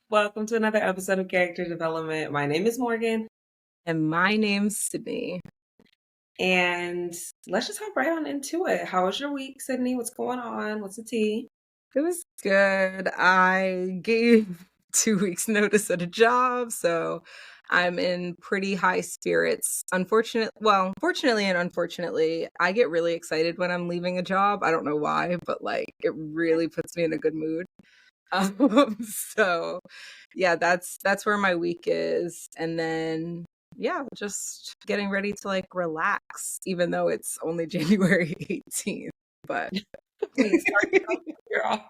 Welcome to another episode of Character Development. My name is Morgan, And my name's Sydney. and let's just hop right on into it. How was your week, Sydney? What's going on? What's the tea? It was good. I gave 2 weeks notice at a job, so I'm in pretty high spirits. Fortunately and unfortunately, I get really excited when I'm leaving a job. I don't know why, but like it really puts me in a good mood. So yeah, that's where my week is. And then yeah, just getting ready to like relax, even though it's only January 18th. But Please start off your off.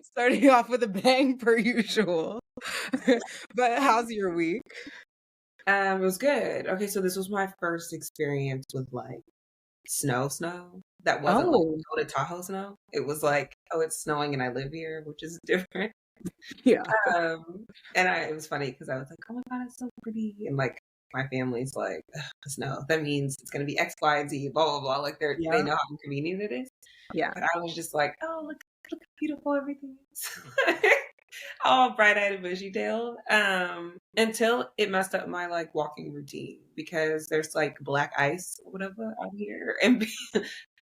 starting off with a bang per usual. But how's your week? It was good. Okay, so this was my first experience with like snow. That wasn't like Oh, go to Tahoe snow. It was like, oh, it's snowing and I live here, which is different. yeah. It was funny because I was like, oh my God, it's so pretty. And like my family's like, "Ugh, snow. That means it's gonna be X, Y, and Z, blah, blah, blah. Like they Yeah. know how inconvenient it is. Yeah. But I was just like, oh, look how beautiful everything is. All bright-eyed and bushy-tailed. Until it messed up my like walking routine because there's like black ice or whatever out here. And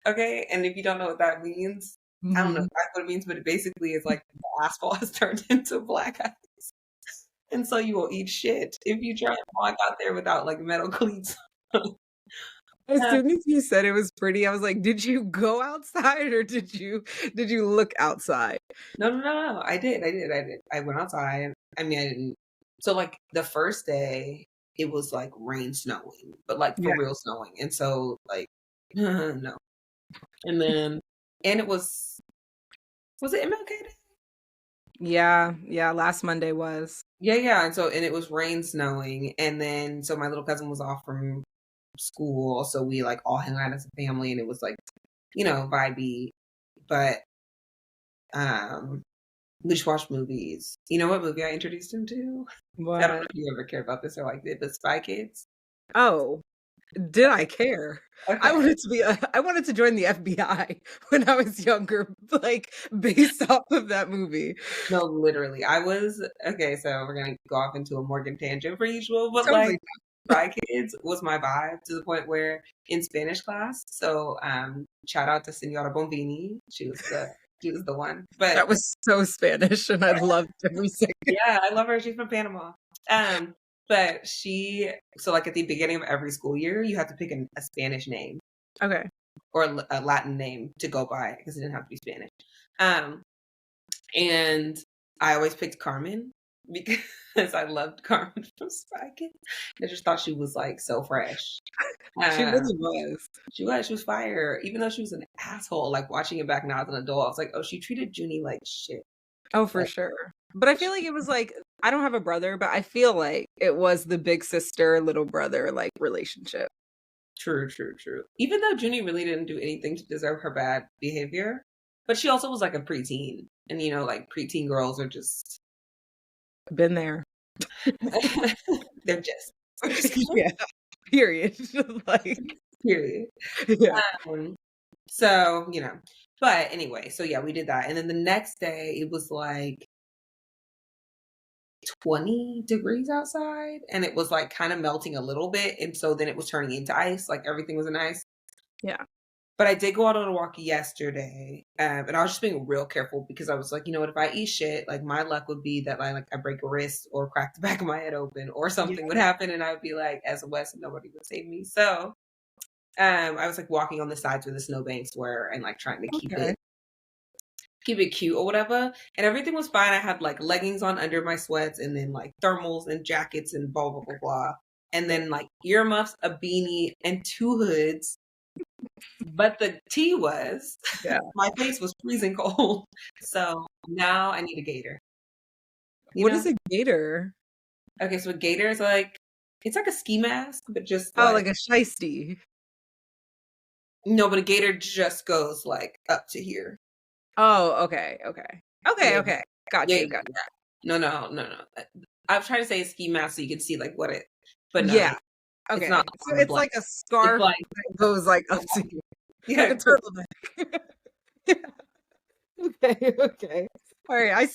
okay, and if you don't know what that means, I don't know Mhm. exactly what it means, but it basically is like the asphalt has turned into black ice. And so you will eat shit if you try to walk out there without like metal cleats. As Uh, soon as you said it was pretty, I was like, did you go outside or did you look outside? no. I did. I went outside. I mean, I didn't. So like the first day, it was like rain snowing, but like for Yeah. real snowing. And so like, no. And then, and it was it MLK Day? Yeah, yeah, last Monday was. Yeah. And it was rain snowing. And then, so my little cousin was off from school. So we like all hung out as a family and it was like, vibey. But, um, we just watched movies. You know what movie I introduced him to? I don't know What? if you ever care about this or like did, but Spy Kids. Oh, did I care? I Okay. wanted to be I wanted to join the FBI when I was younger, like based off of that movie. No, literally. Okay, so we're gonna go off into a Morgan tangent for usual, but like Totally. Spy Kids was my vibe to the point where in Spanish class, so shout out to Senora Bombini. She was the one. But That was so Spanish and I loved every second. yeah, I love her. She's from Panama. Um, but so like at the beginning of every school year, you have to pick a Spanish name Okay. or a Latin name to go by because it didn't have to be Spanish. Um, and I always picked Carmen because I loved Carmen from Spy Kids. I just thought she was like so fresh. She Um, really was. she was fire, even though she was an asshole. Like watching it back now as an adult, I was like, oh, she treated Junie like shit. Oh, for Like, sure. But I feel like it was like I don't have a brother, but I feel like it was the big sister, little brother like relationship. true. Even though Junie really didn't do anything to deserve her bad behavior, but she also was like a preteen, and like preteen girls are just Been there. they're just we're just Yeah. Period. Like period. yeah. Um, so, but anyway, so yeah, we did that. And then the next day it was like 20 degrees outside and it was like kind of melting a little bit. And so then it was turning into ice, like everything was in ice. Yeah. But I did go out on a walk yesterday, and I was just being real careful because I was like, you know what, if I eat shit, like my luck would be that I break a wrist or crack the back of my head open or Yeah. something would happen and I would be like SOS and nobody would save me. So I was like walking on the sides where the snowbanks were and like trying to Okay. keep it cute or whatever. And everything was fine. I had like leggings on under my sweats and then like thermals and jackets and blah blah blah blah. And then like earmuffs, a beanie, and two hoods. But the tea was Yeah. my face was freezing cold. So now I need a gator. You What is know? a gator? Okay, so a gator is like it's like a ski mask, but just Oh, like like a shiesty. no, but a gator just goes like up to here. Oh, okay, okay. Okay, Yeah. okay. Got Yeah, you, yeah, got yeah. No. I'm trying to say ski mask so you can see like what it, but you. no, Yeah, it's okay. not So on the it's blank. like a It's scarf like that goes like up to you. Like yeah, a turtleneck. Yeah. Okay, okay. All right, I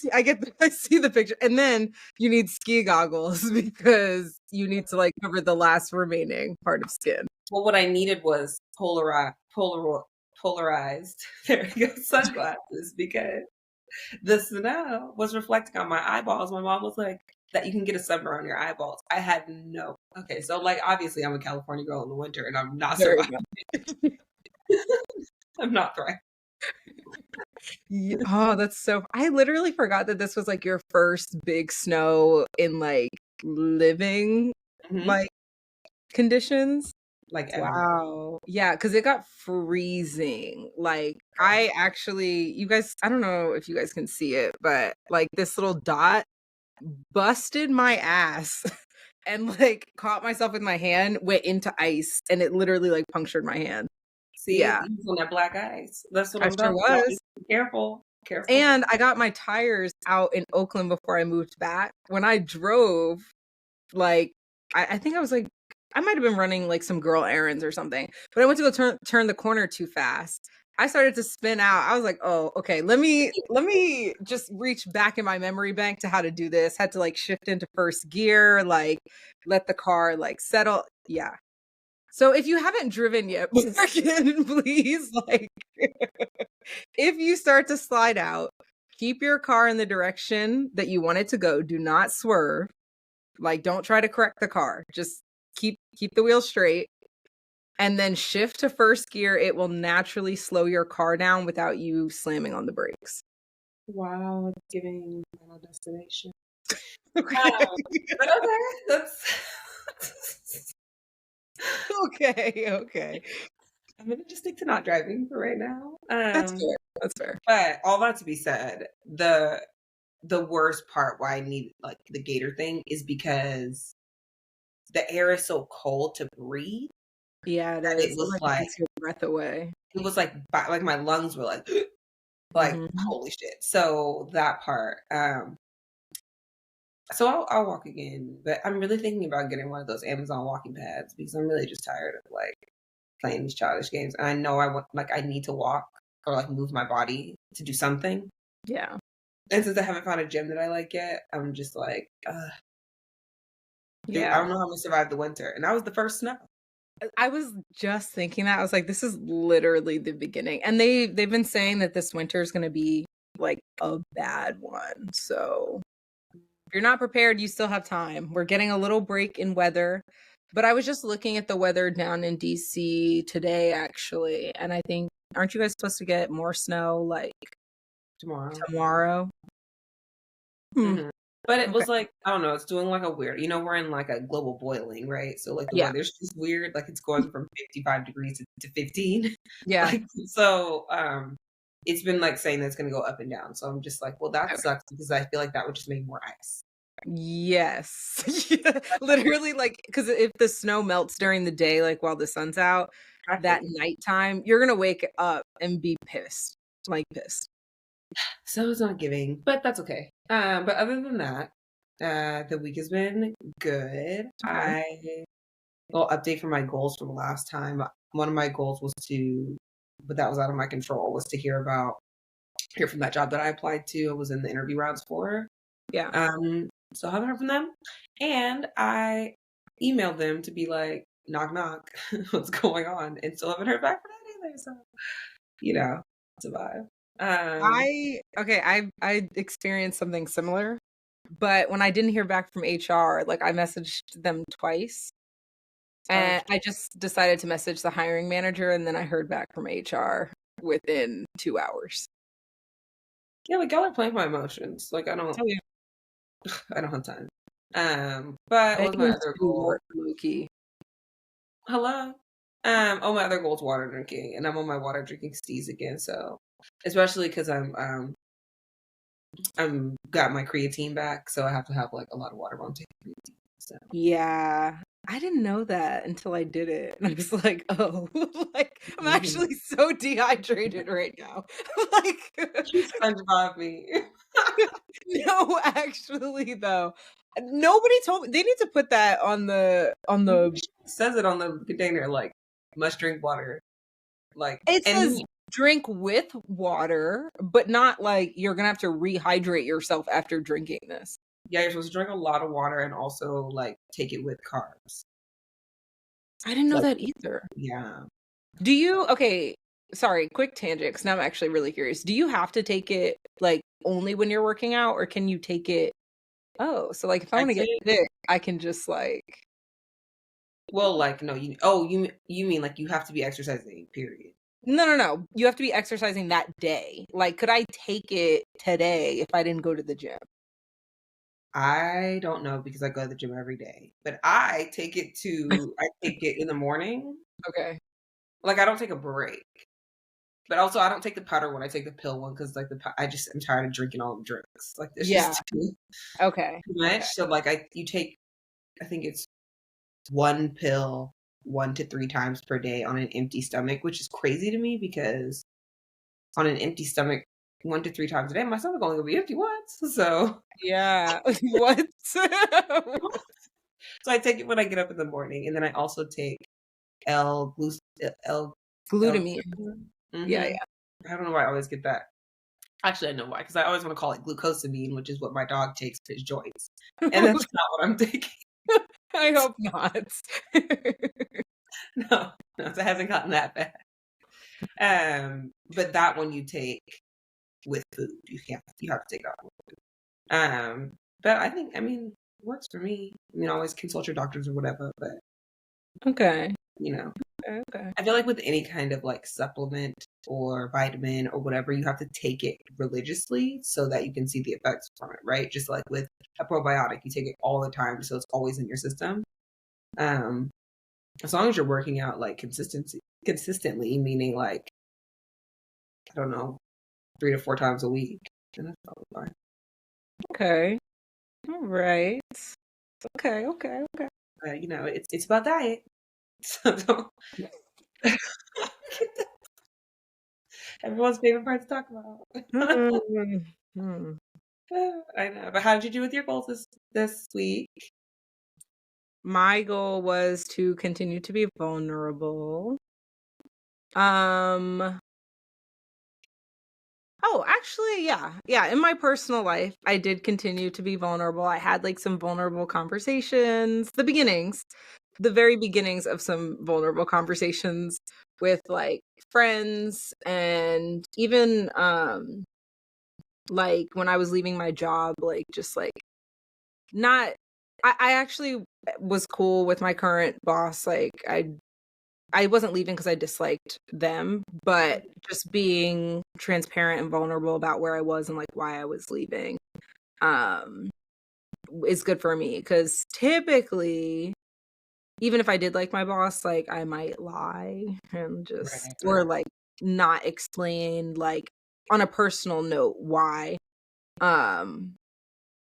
see the picture. And then you need ski goggles because you need to like cover the last remaining part of skin. Well, what I needed was polarized there you go, sunglasses because the snow was reflecting on my eyeballs. My mom was like, that you can get a sunburn on your eyeballs. I had no. Okay, so like obviously I'm a California girl in the winter and I'm not Very surviving. much. I'm not thriving. Oh, that's so I literally forgot that this was like your first big snow in like living Hmm. like conditions. Like ever. Wow. Yeah, because it got freezing. Like, I actually, you guys, I don't know if you guys can see it, but like this little dot busted my ass and like caught myself with my hand, went into ice, and it literally like punctured my hand. See, Yeah, he was on that black ice. That's what I I'm sure talking about. was. Just be careful. Careful. And I got my tires out in Oakland before I moved back. When I drove, like I think I was like I might have been running like some girl errands or something, but I went to go turn the corner too fast. I started to spin out. I was like, "Oh, okay. Let me just reach back in my memory bank to how to do this." Had to like shift into first gear, like let the car like settle. Yeah. So if you haven't driven yet, Morgan, please like if you start to slide out, keep your car in the direction that you want it to go. Do not swerve, like don't try to correct the car. Just keep the wheel straight and then shift to first gear. It will naturally slow your car down without you slamming on the brakes. Wow, it's giving Final Destination. Okay. But okay, that's Okay. Okay. I'm gonna just stick to not driving for right now. That's fair. That's fair. But all that to be said, the worst part why I need like the gator thing is because the air is so cold to breathe Yeah, it that is. It like like takes your breath away. it was like my lungs were like Hmm. holy shit. So that part. So I'll walk again, but I'm really thinking about getting one of those Amazon walking pads because I'm really just tired of like playing these childish games. And I know I want like I need to walk or like move my body to do something. Yeah. And since I haven't found a gym that I like yet, I'm just like, dude, I Yeah. don't know how I'm gonna survive the winter. And that was the first snow. I was just thinking that. I was like, this is literally the beginning. And they've been saying that this winter is gonna be like a bad one. So if you're not prepared, you still have time. We're getting a little break in weather. But I was just looking at the weather down in DC today, actually. And I think, aren't you guys supposed to get more snow like Tomorrow. tomorrow? Hmm. Hmm. But it Okay. was like, I don't know, it's doing like a weird, we're in like a global boiling, right? So like the Yeah. weather's just weird, like it's going from 55 degrees to 15. Yeah. Like so it's been like saying that it's gonna go up and down. So I'm just like, well that Okay. sucks because I feel like that would just make more ice. Yes. Yeah, literally, like, because if the snow melts during the day, like while the sun's out, that Exactly. nighttime, you're gonna wake up and be pissed. Like pissed. So it's not giving, but that's okay. But other than that, the week has been good. Okay. I Little update for my goals from last time. One of my goals was but that was out of my control, was to hear from that job that I applied to. I was in the interview rounds for. Yeah. So I haven't heard from them. And I emailed them to be like, knock knock, what's going on? And still haven't heard back from that either. So, survive. Um, I experienced something similar, but when I didn't hear back from HR, like I messaged them twice. oh, And I just decided to message the hiring manager and then I heard back from HR within 2 hours. yeah, like y'all are playing my emotions. Like Oh yeah. I don't have time. But what was my Begging other to goal? work, Loki. Hello. My other goal is water drinking, and I'm on my water drinking steez again. So, especially because I'm got my creatine back, so I have to have like a lot of water while I'm taking creatine. So, Yeah. I didn't know that until I did it. And I was like, oh, like I'm mhm. actually so dehydrated right now. Like You SpongeBob me. no, actually though. Nobody told me they need to put that on the It says it on the container, like must drink water, like it and says he, drink with water, but not like you're gonna have to rehydrate yourself after drinking this. Yeah, you're supposed to drink a lot of water and also like take it with carbs. I didn't know Like, that either. yeah. Do you okay, sorry, quick tangent, 'cause now I'm actually really curious. Do you have to take it like only when you're working out, or can you take it? Oh, so like if I I want to get take thick, I can just like well, like no, you mean like you have to be exercising, period. no. You have to be exercising that day. Like, could I take it today if I didn't go to the gym? I don't know because I go to the gym every day, but I take it in the morning. Okay. Like I don't take a break, but also I don't take the powder one. I take the pill one because like I'm tired of drinking all the drinks. Like it's Yeah. just Okay. too Okay. much. So like you take, I think it's one pill 1 to 3 times per day on an empty stomach, which is crazy to me because on an empty stomach 1 to 3 times a day, my stomach only gonna be empty once. So Yeah. What? so I take it when I get up in the morning, and then I also take L glu L L. Glutamine. Yeah, Mhm. yeah. I don't know why I always get that. Actually, I know why, because I always want to call it glucosamine, which is what my dog takes for his joints, and that's not what I'm taking. I hope not. No, no, so it hasn't gotten that bad. But that one you take with food. You have to take that one. But I mean, it works for me. I mean, always consult your doctors or whatever, but Okay. you know, Okay, okay. I feel like with any kind of like supplement or vitamin or whatever, you have to take it religiously so that you can see the effects from it, right? Just like with a probiotic, you take it all the time, so it's always in your system. Um, as long as you're working out like consistently, meaning like I don't know, 3 to 4 times a week, then that's probably fine. Okay. All right. Okay, okay, okay. It's about diet. So don't everyone's favorite part to talk about. Hmm. I know, but how did you do with your goals this week? My goal was to continue to be vulnerable. Um, oh, actually, yeah. Yeah, in my personal life, I did continue to be vulnerable. I had like some vulnerable conversations, the very beginnings of some vulnerable conversations with like friends, and even like when I was leaving my job, like just like not I actually was cool with my current boss. Like I wasn't leaving because I disliked them, but just being transparent and vulnerable about where I was and like why I was leaving um is good for me, because typically even if I did like my boss, like I might lie and just Right. or like not explain like on a personal note um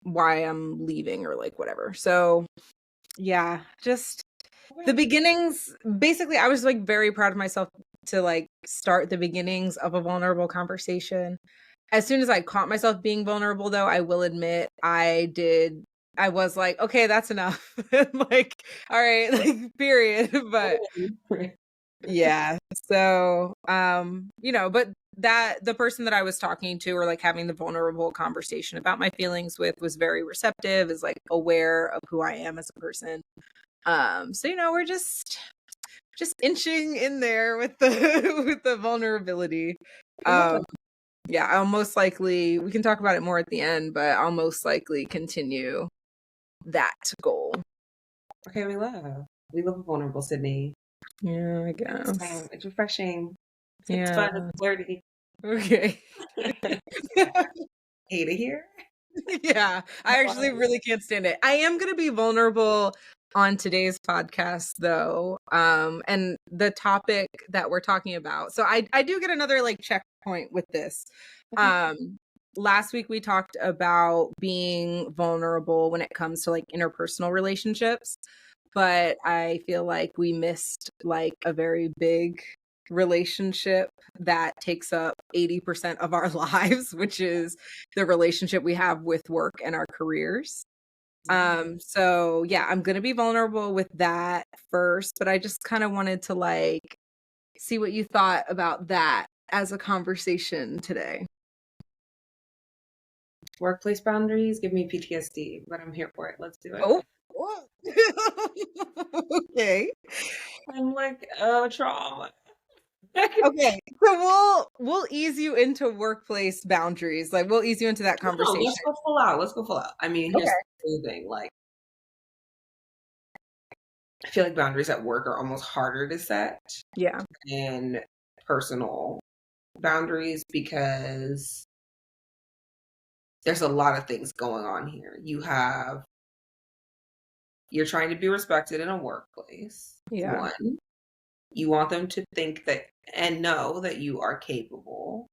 why I'm leaving or like whatever. So yeah, just the Okay. beginnings, basically, I was like very proud of myself to like start the beginnings of a vulnerable conversation. As soon as I caught myself being vulnerable, though, I will admit I was like, okay, that's enough. Like, all right, like, period. But Right. yeah. So, but that the person that I was talking to or like having the vulnerable conversation about my feelings with was very receptive, is like aware of who I am as a person. So we're just inching in there with the with the vulnerability. I love that. Um, yeah, I'll most likely we can talk about it more at the end, but I'll most likely continue that goal. Okay, we love a vulnerable Sydney. Yeah, I guess. It's refreshing. It's fun. Yeah. It's flirty. Okay. Hate to hear. Yeah, I actually really can't stand it. I am going to be vulnerable on today's podcast though. And the topic that we're talking about. So I do get another like checkpoint with this. Okay. Um last week we talked about being vulnerable when it comes to like interpersonal relationships, but I feel like we missed like a very big relationship that takes up 80% of our lives, which is the relationship we have with work and our careers. Yeah. So yeah, I'm going to be vulnerable with that first, but I just kind of wanted to like see what you thought about that as a conversation today? Workplace boundaries give me PTSD, but I'm here for it. Let's do it. Oh, okay. I'm like, oh, trauma. Okay, so we'll ease you into workplace boundaries. Like we'll ease you into that No, conversation. let's go full out. Let's go full out. I mean, here's Okay. the thing. Like, I feel like boundaries at work are almost harder to set Yeah. than personal boundaries because there's a lot of things going on here. You're trying to be respected in a workplace. Yeah. One, you want them to think that and know that you are capable.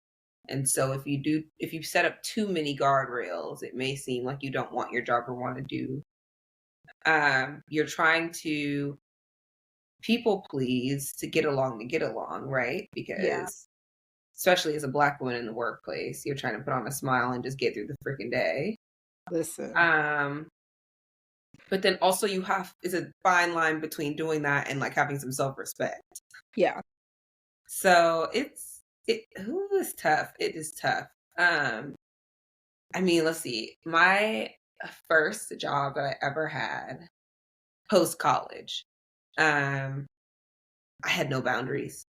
And so if you set up too many guardrails, it may seem like you don't want your job or want to do. You're trying to people please to get along, right? Yeah. Because especially as a Black woman in the workplace, you're trying to put on a smile and just get through the freaking day. Listen. Um, but then also is a fine line between doing that and like having some self-respect. Yeah. So it's tough. It is tough. I mean, let's see. My first job that I ever had post college, I had no boundaries.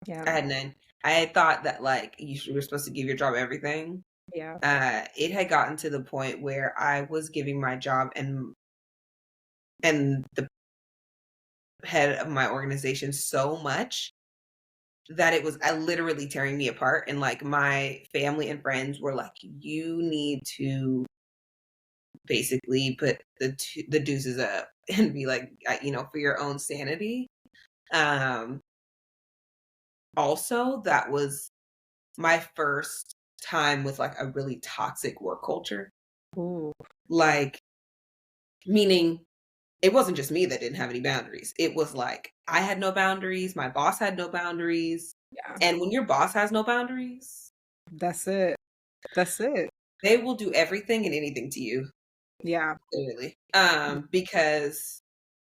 Yeah. I had none. I had thought that like were supposed to give your job everything. Yeah. It had gotten to the point where I was giving my job and the head of my organization so much that it was literally tearing me apart. And like my family and friends were like, "You need to basically put the deuces up and be like, for your own sanity." Um, Also, that was my first time with like a really toxic work culture. Ooh. Like, meaning it wasn't just me that didn't have any boundaries. It was like I had no boundaries, my boss had no boundaries. Yeah. And when your boss has no boundaries, That's it. That's it. they will do everything and anything to you, Yeah. literally. Because,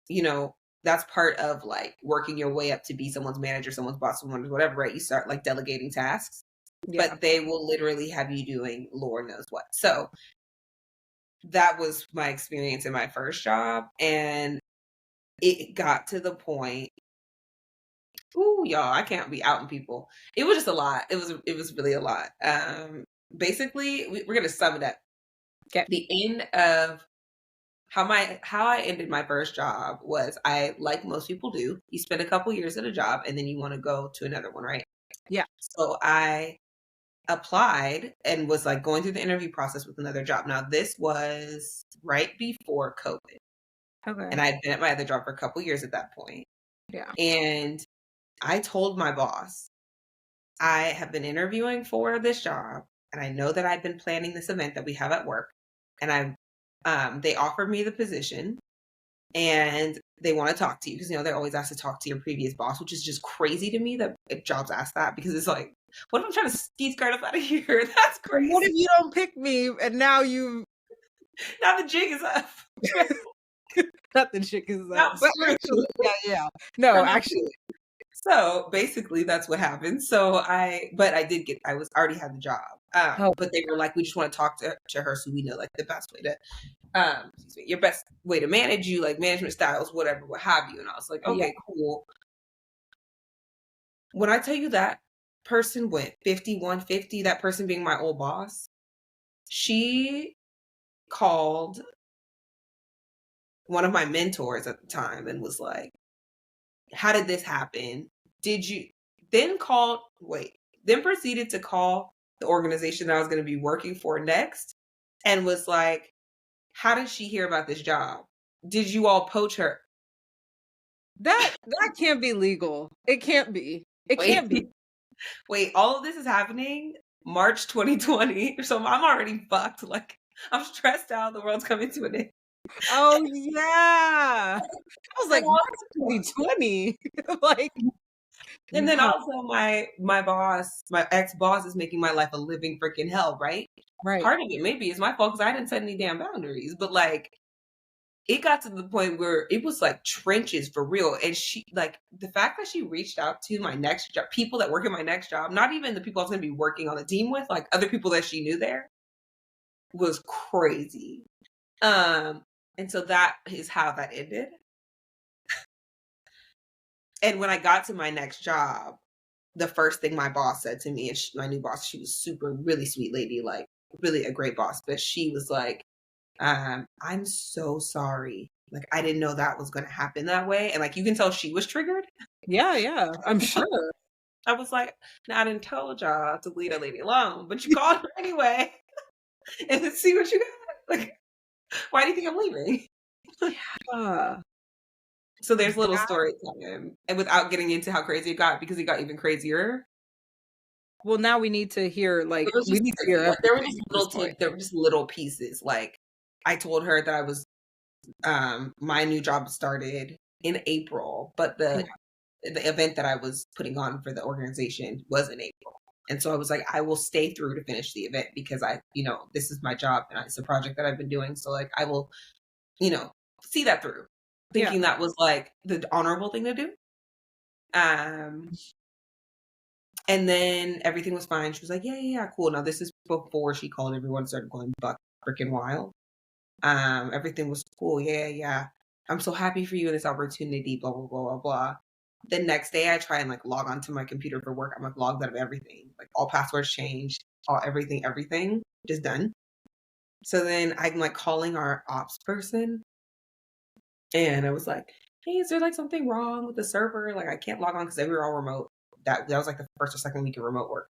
you know, that's part of like working your way up to be someone's manager, someone's boss, someone's whatever, right? You start like delegating tasks, Yeah. but they will literally have you doing Lord knows what. So that was my experience in my first job. And it got to the point, ooh, y'all, I can't be outing people. It was just a lot. It was really a lot. Basically, we're gonna sum it up. Okay. The end of how I ended my first job was I, like most people do, you spend a couple years at a job and then you want to go to another one, right? Yeah. So I applied and was like going through the interview process with another job. Now this was right before COVID, Okay. and I'd been at my other job for a couple years at that point. Yeah. And I told my boss, I have been interviewing for this job, and I know that I've been planning this event that we have at work, and they offered me the position, and they want to talk to you because they're always asked to talk to your previous boss, which is just crazy to me that jobs ask that because it's like, what if I'm trying to ski skirt up out of here? That's crazy. What if you don't pick me and now you Now the jig is up. not the chickens Now up? I'm But screwed. actually, yeah. No, actually. So basically that's what happened. But I was already had the job. Oh, But they were like, we just want to talk to her so we know like the best way to, your best way to manage you, like management styles, whatever, what have you. And I was like, yeah. okay, cool. When I tell you that person went 5150, that person being my old boss, she called one of my mentors at the time and was like, how did this happen? Did you then then proceeded to call the organization that I was going to be working for next and was like, how did she hear about this job? Did you all poach her? That can't be legal. It can't be. It can't be. Wait, all of this is happening March 2020. So I'm already fucked. Like, I'm stressed out. The world's coming to an end. Oh yeah. I was like, March 2020. Like, And then no. also my ex-boss is making my life a living freaking hell, right? Right. Part of it maybe is my fault because I didn't set any damn boundaries. But like it got to the point where it was like trenches for real. And she, like, the fact that she reached out to my next job, people that work in my next job, not even the people I was going to be working on the team with, like other people that she knew there, was crazy. And so that is how that ended. And when I got to my next job, the first thing my boss said to me, and my new boss, she was super, really sweet lady, like really a great boss, but she was like, I'm so sorry. Like, I didn't know that was going to happen that way. And like, you can tell she was triggered. Yeah, I'm sure. I was like, now, I didn't tell y'all to leave a lady alone, but you called her anyway. And let's see what you got. Like, why do you think I'm leaving? Yeah. So there's little story time. And without getting into how crazy it got, because it got even crazier. Well, now we need to hear, like, It was we just need to crazy. hear Like, there were everything just at this little point. there were just little pieces. Like, I told her that I was my new job started in April, but the event that I was putting on for the organization was in April. And so I was like, I will stay through to finish the event because this is my job and it's a project that I've been doing. So like, I will, see that through, Yeah. thinking that was like the honorable thing to do. And then everything was fine. She was like, yeah, cool. Now this is before she called everyone, started going buck freaking wild. Everything was cool. Yeah. I'm so happy for you in this opportunity, blah, blah, blah, blah, blah. The next day I try and like log onto my computer for work. I'm like logged out of everything. Like all passwords changed, all everything, just done. So then I'm like calling our ops person and I was like, hey, is there like something wrong with the server? Like I can't log on because we were all remote. That was like the first or second week of remote work.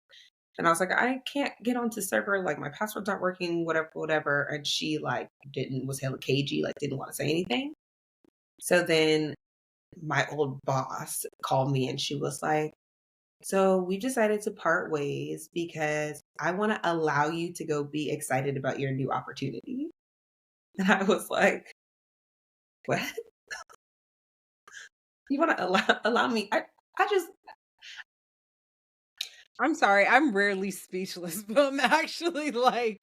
And I was like, I can't get onto server, like my passwords aren't working, whatever. And she like was hella cagey, like didn't want to say anything. So then my old boss called me and she was like, so we decided to part ways because I want to allow you to go be excited about your new opportunity. And I was like, what? You want to allow me? I just, I'm sorry, I'm rarely speechless, but I'm actually like,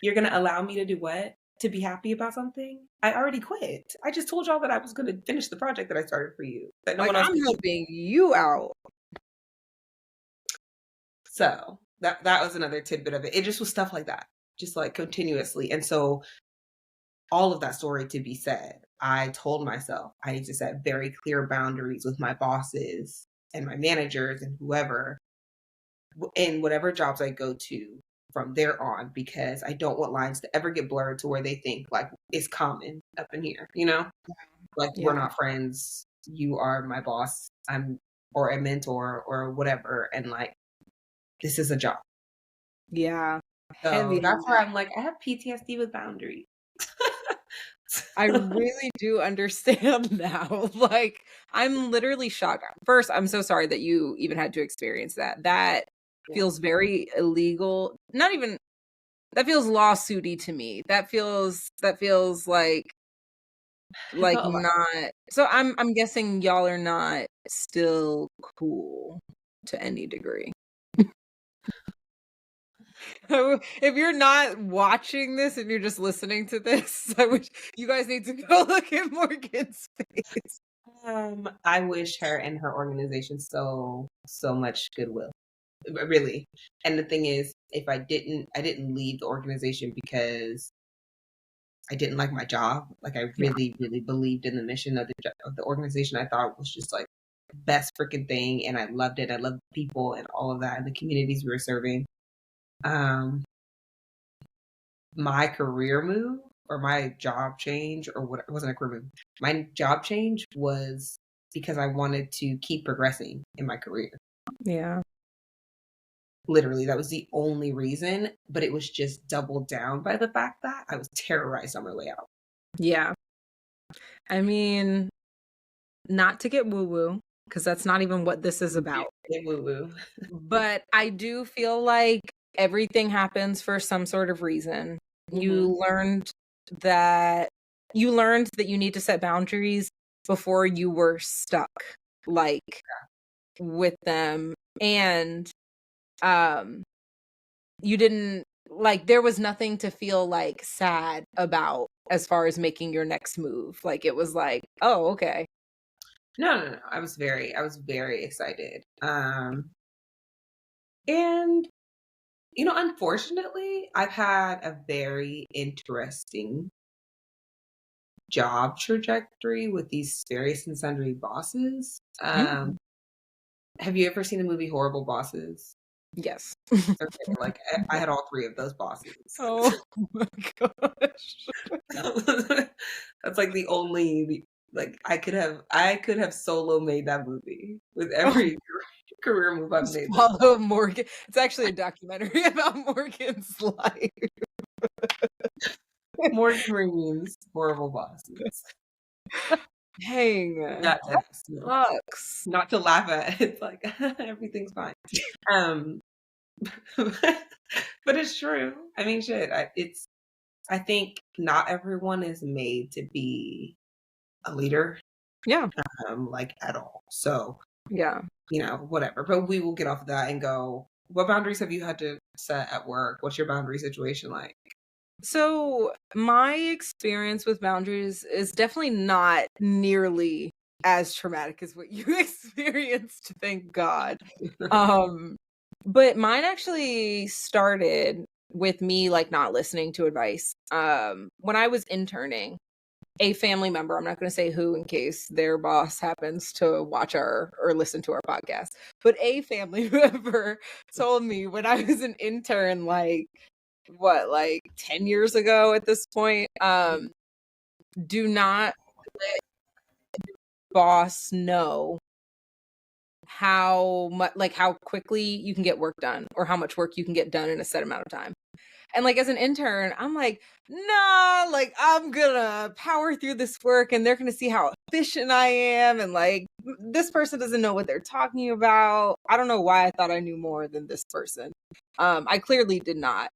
you're going to allow me to do what? To be happy about something? I already quit. I just told y'all that I was going to finish the project that I started for you, that no one else I'm could do. helping you out. So that was another tidbit of it. It just was stuff like that, just like continuously. And so all of that story to be said, I told myself I need to set very clear boundaries with my bosses and my managers and whoever in whatever jobs I go to from there on, because I don't want lines to ever get blurred to where they think like it's common up in here, like we're Yeah. not friends. You are my boss. or a mentor or whatever. And like, this is a job. Yeah. So Heavy. that's where I'm like, I have PTSD with boundaries. I really do understand now. Like, I'm literally shocked. First, I'm so sorry that you even had to experience that. That Yeah. feels very illegal. Not even that feels lawsuity to me. That feels like felt not. So I'm guessing y'all are not still cool to any degree. If you're not watching this and you're just listening to this, I wish you guys need to go look at Morgan's face. I wish her and her organization so much goodwill, really. And the thing is, if I didn't leave the organization because I didn't like my job. Like I Yeah. really, really believed in the mission of the organization. I thought it was just like best freaking thing, and I loved it. I loved people and all of that, and the communities we were serving. My career move or my job change or what, it wasn't a career move. My job change was because I wanted to keep progressing in my career. Yeah. Literally, that was the only reason, but it was just doubled down by the fact that I was terrorized on my way out. Yeah. I mean, not to get woo-woo, because that's not even what this is about. Woo woo. But I do feel like everything happens for some sort of reason. You learned that you need to set boundaries before you were stuck, like, with them. And you didn't like there was nothing to feel like sad about as far as making your next move. Like it was like, oh, okay. No. I was very excited. And unfortunately, I've had a very interesting job trajectory with these various and sundry bosses. Mm. Have you ever seen the movie Horrible Bosses? Yes. Okay, like I had all three of those bosses. Oh my gosh. That's like the only like I could have solo made that movie with Oh, every career move I've just made thus far. follow Morgan. It's actually a documentary about Morgan's life. More dreams, horrible bosses. Dang, Not that to, sucks. not to laugh at. It's like everything's fine. Um, but it's true. I mean, shit. I think not everyone is made to be a leader, Yeah, like at all. So, yeah. whatever. But we will get off of that and go. What boundaries have you had to set at work? What's your boundary situation like? So my experience with boundaries is definitely not nearly as traumatic as what you experienced, thank God. Um, but mine actually started with me like not listening to advice. When I was interning, a family member, I'm not going to say who in case their boss happens to watch our or listen to our podcast, but a family member told me when I was an intern, like, what, like 10 years ago at this point, do not let boss know how much, like how quickly you can get work done or how much work you can get done in a set amount of time. And like as an intern, I'm like, nah, like I'm gonna power through this work and they're gonna see how efficient I am. And like this person doesn't know what they're talking about. I don't know why I thought I knew more than this person. I clearly did not.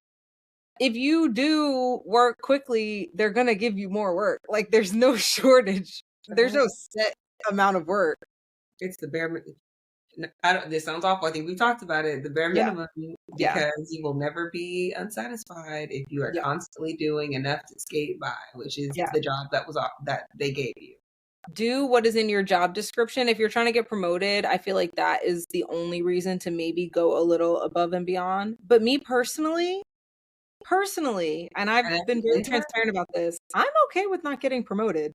If you do work quickly, they're gonna give you more work. Like there's no shortage. There's no set amount of work. It's the bare. I don't. This sounds awful. I think we talked about it. The bare Yeah. minimum, Yeah. because you will never be unsatisfied if you are Yeah. constantly doing enough to skate by, which is Yeah. the job that they gave you. Do what is in your job description. If you're trying to get promoted, I feel like that is the only reason to maybe go a little above and beyond. But me personally, and I've And that's been the very intern. transparent about this, I'm okay with not getting promoted.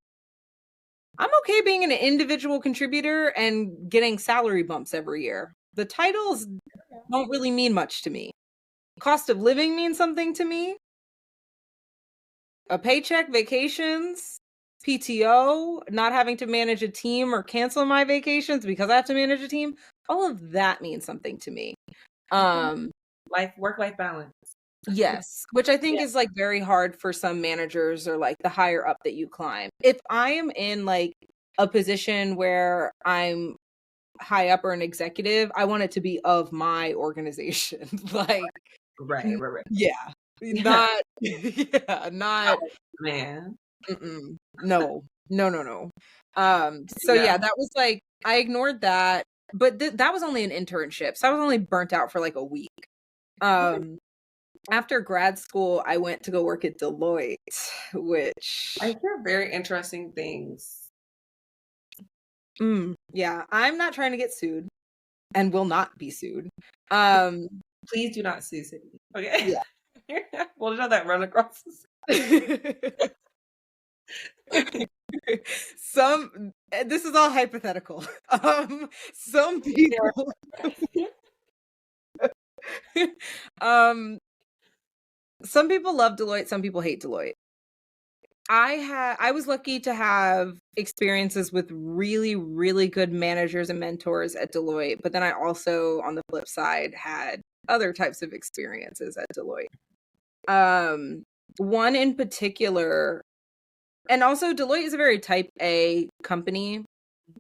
I'm okay being an individual contributor and getting salary bumps every year. The titles don't really mean much to me. Cost of living means something to me. A paycheck, vacations, PTO, not having to manage a team or cancel my vacations because I have to manage a team, all of that means something to me. Um, Work-life balance. yes, which I think Yeah. is like very hard for some managers or like the higher up that you climb. If I am in like a position where I'm high up or an executive, I want it to be of my organization. Like, Right. yeah, Yeah. not, yeah, not. Oh, man. Mm-mm. No, no. So Yeah. yeah, that was like I ignored that, but that was only an internship, so I was only burnt out for like a week. Okay. Um, After grad school, I went to go work at Deloitte, which, I hear very interesting things. yeah, I'm not trying to get sued and will not be sued. Um, Please do not sue Sydney. Okay. yeah. We'll let that run across. This is all hypothetical. Some people um some people love Deloitte, some people hate Deloitte. I was lucky to have experiences with really, really good managers and mentors at Deloitte, but then I also, on the flip side, had other types of experiences at Deloitte. One in particular, and also Deloitte is a very type A company.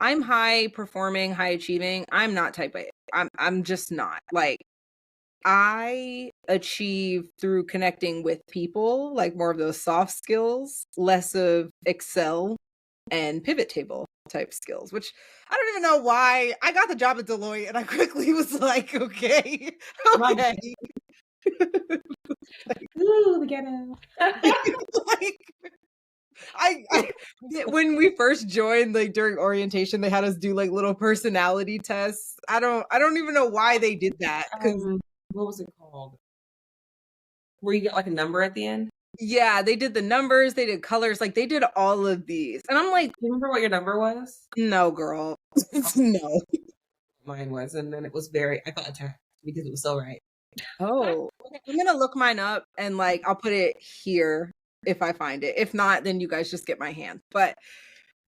I'm high performing, high achieving. I'm not type A. I'm just not. Like I achieve through connecting with people, like more of those soft skills, less of Excel and pivot table type skills, which I don't even know why I got the job at Deloitte and I quickly was like, okay, My okay. Ooh, the ghetto. Like, I when we first joined, like during orientation, they had us do like little personality tests. I don't even know why they did that because What was it called? Where you get like a number at the end? yeah, they did the numbers, they did colors, like they did all of these, and I'm like, Do you remember what your number was? no, girl, Oh, no. mine was, and then it was very. I felt attacked because it was so right. Oh, okay, I'm gonna look mine up and like I'll put it here if I find it. If not, then you guys just get my hand. But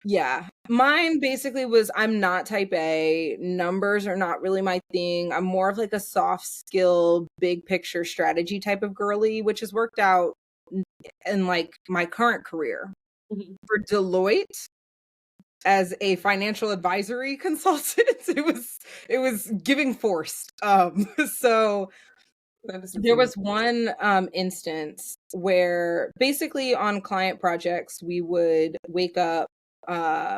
yeah, mine basically was I'm not type A. Numbers are not really my thing. I'm more of like a soft skill, big picture strategy type of girly, which has worked out in like my current career. Mhm. For Deloitte as a financial advisory consultant, it was giving forced. So That is there repeating. was one instance where basically on client projects, we would wake up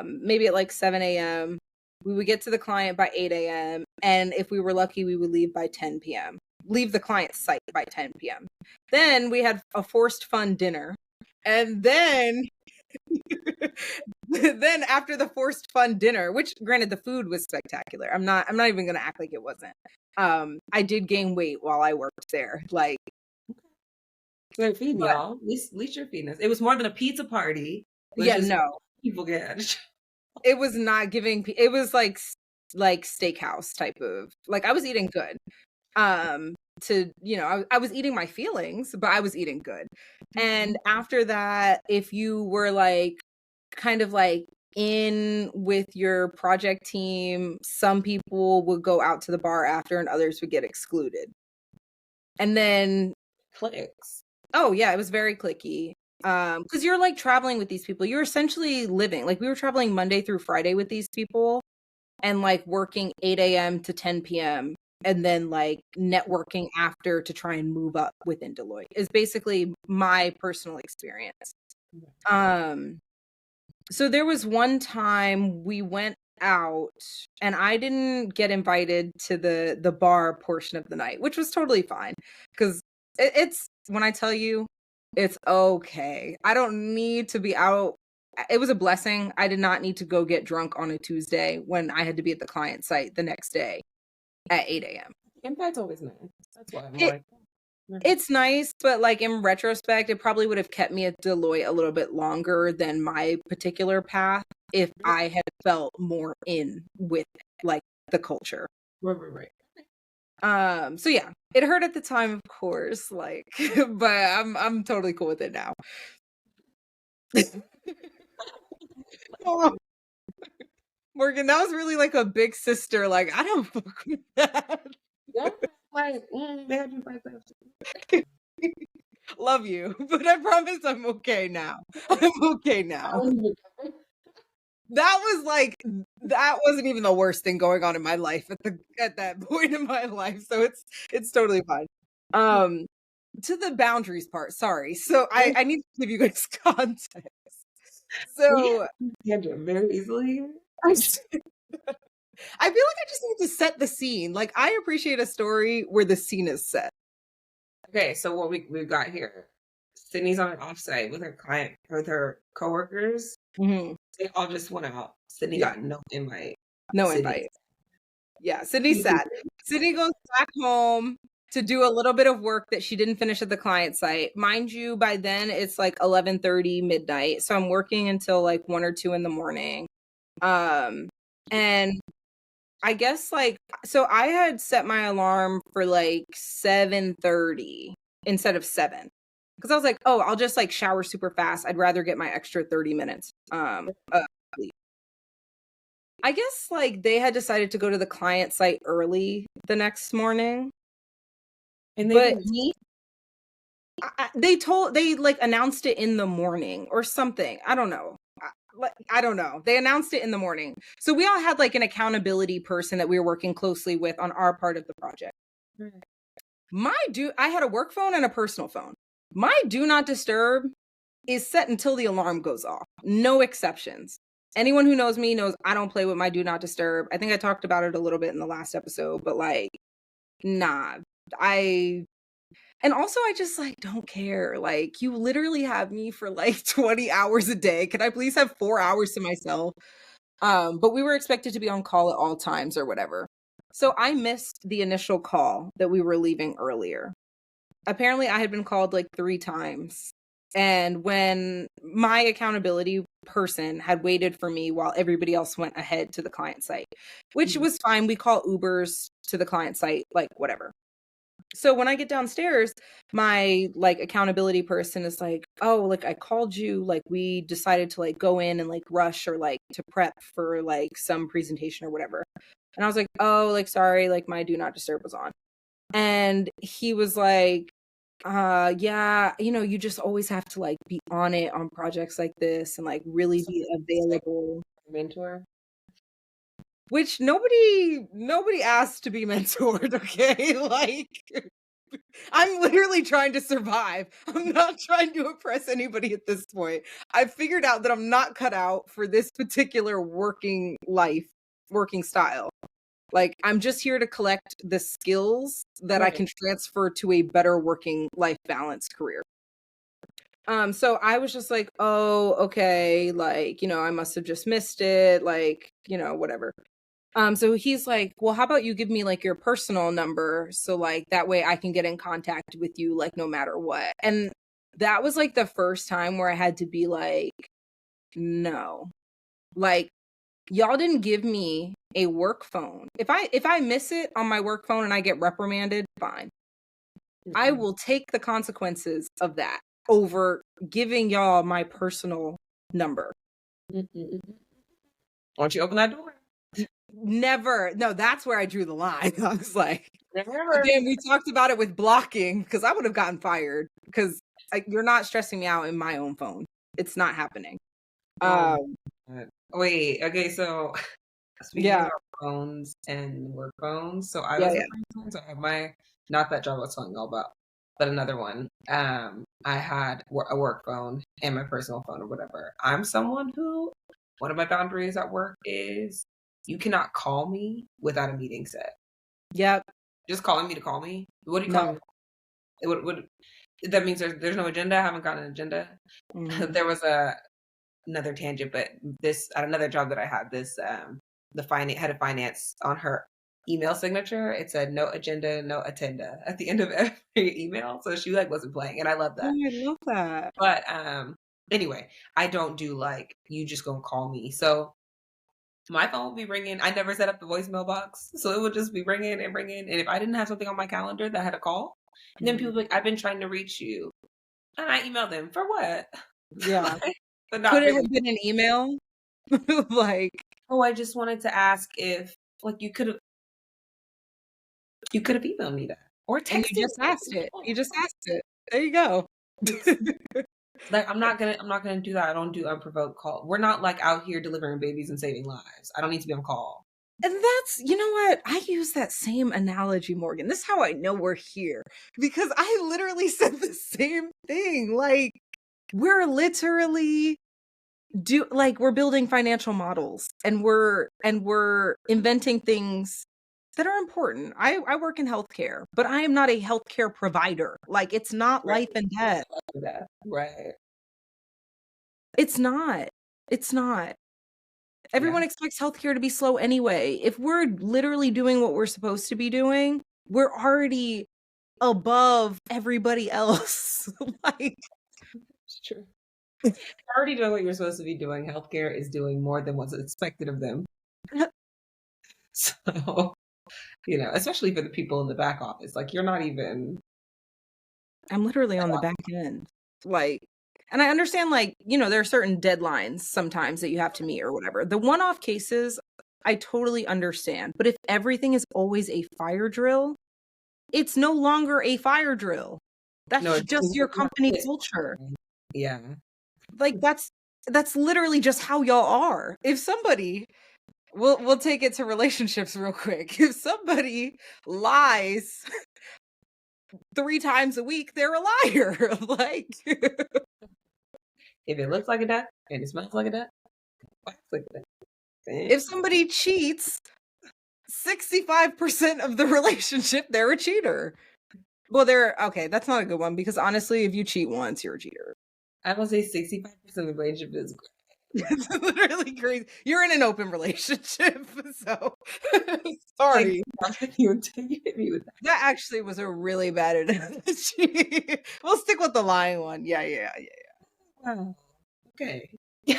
maybe at like 7 a.m. We would get to the client by 8 a.m. And if we were lucky, we would leave by 10 p.m., leave the client's site by 10 p.m. Then we had a forced fun dinner. And then then after the forced fun dinner, which granted the food was spectacular. I'm not even gonna act like it wasn't. I did gain weight while I worked there. Like They're feeding but y'all. At least you're feeding us. It was more than a pizza party. It was yeah, just no. people get. It was not giving it was like steakhouse type of like I was eating good. To I was eating my feelings, but I was eating good. And after that, if you were like kind of like in with your project team, some people would go out to the bar after and others would get excluded. And then Clicks. oh yeah, it was very clicky. Because you're like traveling with these people. You're essentially living. Like we were traveling Monday through Friday with these people and like working 8 a.m. to 10 p.m. and then like networking after to try and move up within Deloitte is basically my personal experience. Um so there was one time we went out and I didn't get invited to the bar portion of the night, which was totally fine because it's when I tell you it's okay. I don't need to be out. It was a blessing. I did not need to go get drunk on a Tuesday when I had to be at the client site the next day at 8 a.m. Impact's always nice. That's why I'm It like, it's nice, but like in retrospect, it probably would have kept me at Deloitte a little bit longer than my particular path if I had felt more in with like the culture. right. So yeah, it hurt at the time, of course, like, but I'm totally cool with it now. Oh, Morgan, that was really like a big sister. Like, I don't fuck with that. Yeah, like they had you fight that. Love you, but I promise I'm okay now. I'm okay now. That was like that wasn't even the worst thing going on in my life at that point in my life. So it's totally fine. Um to the boundaries part, sorry. So I need to give you guys context. We So tangent very easily. I feel like I just need to set the scene. Like I appreciate a story where the scene is set. Okay, so what we've got here, Sydney's on an offsite with her client with her coworkers. Mhm. They all just went out. Sydney Yeah, got no invite. no Sydney. invite. Yeah, Sydney's sad. Sydney goes back home to do a little bit of work that she didn't finish at the client site. Mind you, by then it's like 11:30 midnight. So I'm working until like 1 or 2 in the morning. And I guess like so I had set my alarm for like 7:30 instead of 7. Because I was like, oh, I'll just like shower super fast. I'd rather get my extra 30 minutes. Sleep. I guess like they had decided to go to the client site early the next morning, And they but didn't. me, they like announced it in the morning or something. I don't know. I don't know. They announced it in the morning. So we all had like an accountability person that we were working closely with on our part of the project. I had a work phone and a personal phone. My do not disturb is set until the alarm goes off. No exceptions. Anyone who knows me knows I don't play with my do not disturb. I think I talked about it a little bit in the last episode, but like, nah, I And also, I just like don't care. Like, you literally have me for like 20 hours a day. Can I please have 4 hours to myself? But we were expected to be on call at all times or whatever. So I missed the initial call that we were leaving earlier. Apparently, I had been called like 3 times. And when my accountability person had waited for me while everybody else went ahead to the client site, which Mhm. was fine. We call Ubers to the client site, like whatever. So when I get downstairs, my like accountability person is like, "Oh, like I called you, like we decided to like go in and like rush or like to prep for like some presentation or whatever." And I was like, "Oh, like sorry, like my do not disturb was on." And he was like, yeah, you just always have to like be on it on projects like this and like really So be it's like available." mentor. Which nobody asked to be mentored, okay? Like I'm literally trying to survive. I'm not trying to impress anybody at this point. I've figured out that I'm not cut out for this particular working life, working style. Like, I'm just here to collect the skills that I Right. can transfer to a better working life balance career. So I was just like, oh, okay, like, I must have just missed it, like, whatever. So he's like, "Well, how about you give me like your personal number so like that way I can get in contact with you like no matter what." And that was like the first time where I had to be like, "No. Like y'all didn't give me a work phone. If I miss it on my work phone and I get reprimanded, fine. I Mm-mm. will take the consequences of that over giving y'all my personal number." Mm-mm. Why don't you open that door? Never. No, that's where I drew the line. I was like, Remember. again, we talked about it with blocking because I would have gotten fired because you're not stressing me out in my own phone. It's not happening. Oh Um, my God. Wait, okay, so speaking yeah, about phones and work phones, so I yeah, was a yeah. freelancer. So I have my not that job I was telling you all about, but another one. I had a work phone and my personal phone or whatever. I'm someone who one of my boundaries at work is you cannot call me without a meeting set. Yep. Just calling me to call me. What are you calling me No. for? What that means there's no agenda. I haven't got an agenda. Hmm. There was another tangent, but this at another job that I had, this the finance head of finance on her email signature, it said no agenda, no attenda at the end of every email. So she like wasn't playing, and I love Oh, that. I love that. But anyway, I don't do like you just gonna call me. So my phone will be ringing. I never set up the voicemail box, so it would just be ringing and ringing. And if I didn't have something on my calendar that had a call, and then people Mhm. be like, I've been trying to reach you, and I email them for what? Yeah. Like, but Could not it really. have been an email? Like, Oh, I just wanted to ask if like you could have emailed me that or and you texted just me. asked it. You just asked it. There you go. It's like I'm not gonna do that. I don't do unprovoked call. We're not like out here delivering babies and saving lives. I don't need to be on call. And that's, you know what? I use that same analogy, Morgan. This is how I know we're here because I literally said the same thing. Like, we're literally we're building financial models and we're inventing things that are important. I work in healthcare, but I am not a healthcare provider. Like, it's not Right. life and death. That. Right. It's not. It's not. Yeah. Everyone expects healthcare to be slow anyway. If we're literally doing what we're supposed to be doing, we're already above everybody else. Like, It's true. Already doing what you're supposed to be doing. Healthcare is doing more than what's expected of them. So, especially for the people in the back office, like you're not even. I'm literally on the back end. Like, and I understand, like, there are certain deadlines sometimes that you have to meet or whatever. The one-off cases, I totally understand. But if everything is always a fire drill, it's no longer a fire drill. No, That's it's just your company it's culture. fine. Yeah. Like, that's literally just how y'all are. If somebody we'll take it to relationships real quick. If somebody lies 3 times a week, they're a liar. Like, If it looks like a duck and it smells like a duck, quacks like a duck. if somebody cheats 65% of the relationship, they're a cheater. Well, okay, that's not a good one because honestly, if you cheat once, you're a cheater. I would say 65% of the relationship is It's literally crazy. You're in an open relationship, so like sorry. you until you hit me with that. That actually was a really bad analogy. We'll stick with the lying one. Yeah, yeah, Wow. Okay. yeah.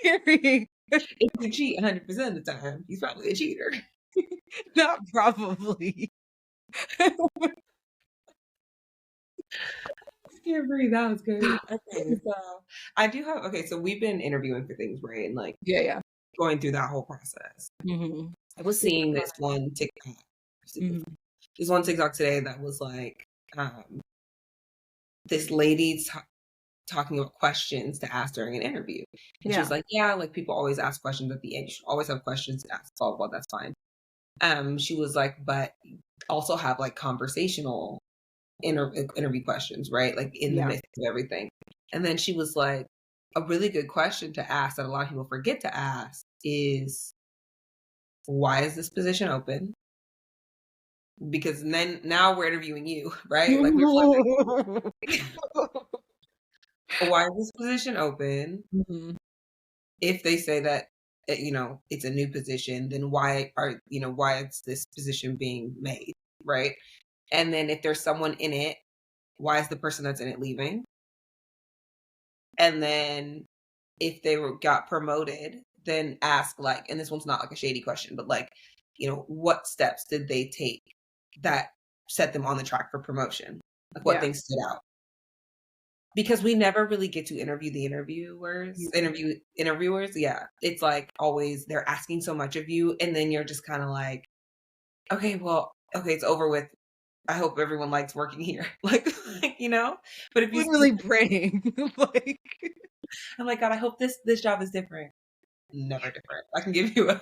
Carrie, If you cheat 100% of the time, he's probably a cheater. not probably. Can't breathe. That was good. Okay, so I do have. Okay, so we've been interviewing for things, right? And like Yeah, yeah. going through that whole process. Hmm. I was seeing this one TikTok, Hmm. this one TikTok today that was like this lady talking about questions to ask during an interview, and she Yeah, was like, "Yeah, like people always ask questions at the end. You should always have questions to ask. Blah blah. That's fine." She was like, "But also have like conversational interview questions, right? Like in the yeah, midst of everything." And then she was like, a really good question to ask that a lot of people forget to ask is, why is this position open? Because then now we're interviewing you, right? Like we're flipping. Why is this position open? Mhm. If they say that it's a new position, then why is this position being made, right? And then if there's someone in it, why is the person that's in it leaving? And then if they got promoted, then ask like, and this one's not like a shady question, but like, what steps did they take that set them on the track for promotion? Like what Yeah, things stood out? Because we never really get to interview the yeah. interviewers. Yeah. It's like always they're asking so much of you, and then you're just kind of like, okay, well, okay, it's over with. I hope everyone likes working here. Like. But if you Literally praying. Like, I'm like, God, I hope this job is different. Never different. I can give you a